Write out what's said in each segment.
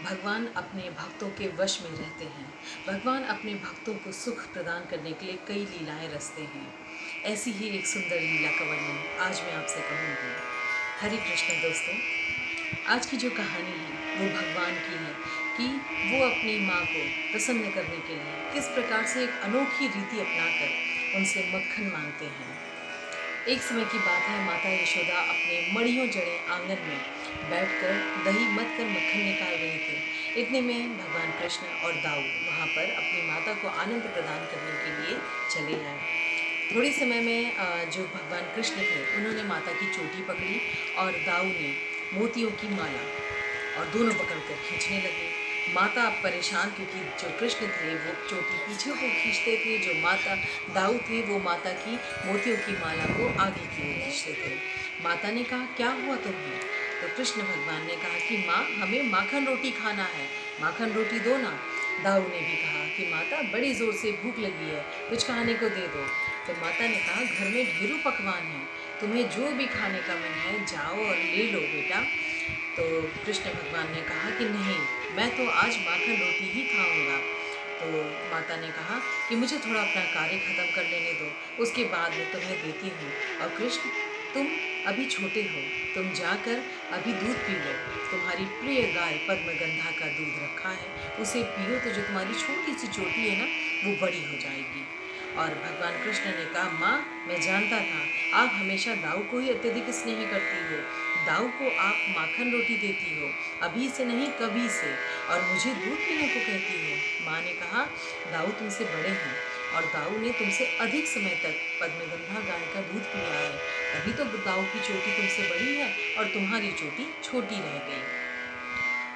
भगवान अपने भक्तों के वश में रहते हैं। भगवान अपने भक्तों को सुख प्रदान करने के लिए कई लीलाएं रचते हैं। ऐसी ही एक सुंदर लीला का वर्णन आज मैं आपसे कहूँगी। हरे कृष्ण दोस्तों, आज की जो कहानी है वो भगवान की है कि वो अपनी माँ को प्रसन्न करने के लिए किस प्रकार से एक अनोखी रीति अपनाकर उनसे मक्खन मांगते हैं। एक समय की बात है, माता यशोदा अपने मड़ियों जड़े आंगन में बैठकर दही मथ कर मक्खन निकाल रही थी। इतने में भगवान कृष्ण और दाऊ वहाँ पर अपनी माता को आनंद प्रदान करने के लिए चले आए। थोड़ी समय में जो भगवान कृष्ण थे उन्होंने माता की चोटी पकड़ी और दाऊ ने मोतियों की माला और दोनों पकड़कर खींचने लगे। माता परेशान, क्योंकि जो कृष्ण थे वो चोटी पीछे को खींचते थे, जो माता दाऊ थे वो माता की मोतियों की माला को आगे की ओर खींचते थे। माता ने कहा, क्या हुआ तुम्हें? तो कृष्ण भगवान ने कहा कि माँ, हमें माखन रोटी खाना है, माखन रोटी दो ना। दाऊ ने भी कहा कि माता, बड़ी ज़ोर से भूख लगी है, कुछ खाने को दे दो। तो माता ने कहा, घर में ढेरों पकवान हैं, तुम्हें जो भी खाने का मन है जाओ और ले लो बेटा। तो कृष्ण भगवान ने कहा कि नहीं, मैं तो आज माखन रोटी ही खाऊंगा। तो माता ने कहा कि मुझे थोड़ा अपना कार्य ख़त्म कर लेने दो, उसके बाद मैं तुम्हें देती हूँ। और कृष्ण, तुम अभी छोटे हो, तुम जाकर अभी दूध पी लो। तुम्हारी प्रिय गाय पद्मगंधा का दूध रखा है, उसे पियो तो जो तुम्हारी छोटी सी चोटी है ना, वो बड़ी हो जाएगी। और भगवान कृष्ण ने कहा, माँ, मैं जानता था आप हमेशा दाऊ को ही अत्यधिक स्नेह करती हो, दाऊ को आप माखन रोटी देती हो, अभी से नहीं कभी से, और मुझे दूध पीने को कहती हो। माँ ने कहा, दाऊ तुमसे बड़े हैं और दाऊ ने तुमसे अधिक समय तक पद्मगंधा गाय का दूध पिया है, तभी तो दाऊ की चोटी तुमसे बड़ी है और तुम्हारी चोटी छोटी रह गई।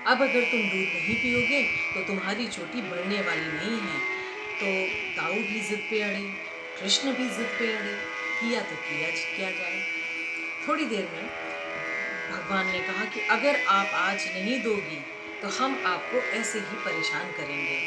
अब अगर तुम दूध नहीं पियोगे तो तुम्हारी चोटी बढ़ने वाली नहीं है। तो दाऊ भी जिद पे अड़े, कृष्ण भी जिद पे अड़े, किया तो किया क्या जाए। थोड़ी देर में भगवान ने कहा कि अगर आप आज नहीं दोगी तो हम आपको ऐसे ही परेशान करेंगे।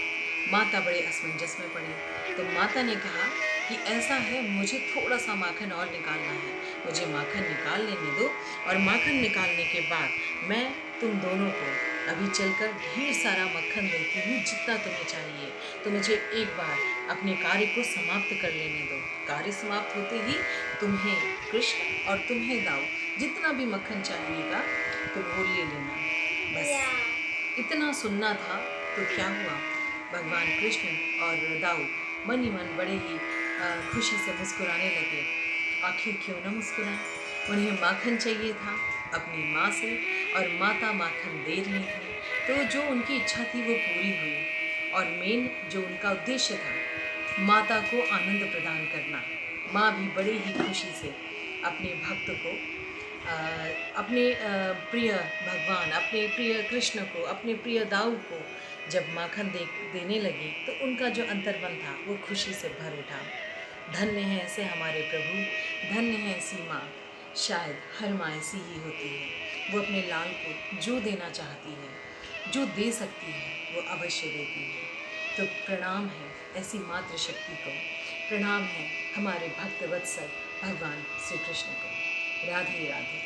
माता बड़े असमंजस में पड़ी। तो माता ने कहा कि ऐसा है, मुझे थोड़ा सा माखन और निकालना है, मुझे माखन निकाल लेने दो, और माखन निकालने के बाद मैं तुम दोनों को अभी चलकर ढेर सारा मक्खन देती हूँ, जितना तुम्हें चाहिए। तो मुझे एक बार अपने कार्य को समाप्त कर लेने दो। कार्य समाप्त होते ही तुम्हें कृष्ण और तुम्हें दाऊ जितना भी मक्खन चाहिएगा तो वो ले लेना। बस इतना सुनना था। तो क्या हुआ, भगवान कृष्ण और दाऊ मन ही मन बड़े ही खुशी से मुस्कुराने लगे। आखिर क्यों न मुस्कुराएं, उन्हें माखन चाहिए था अपनी माँ से, और माता माखन दे रही थी। तो जो उनकी इच्छा थी वो पूरी हुई। और मेन जो उनका उद्देश्य था, माता को आनंद प्रदान करना। माँ भी बड़े ही खुशी से अपने भक्त को अपने प्रिय भगवान, अपने प्रिय कृष्ण को, अपने प्रिय दाऊ को जब माखन देने लगी तो उनका जो अंतर्मन था वो खुशी से भर उठा। धन्य है ऐसे हमारे प्रभु, धन्य है ऐसी माँ। शायद हर माँ ऐसी ही होती है, वो अपने लाल को जो देना चाहती है, जो दे सकती है, वो अवश्य देती है। तो प्रणाम है ऐसी मातृशक्ति को, प्रणाम है हमारे भक्त वत्सल भगवान श्री कृष्ण को। राधे राधे।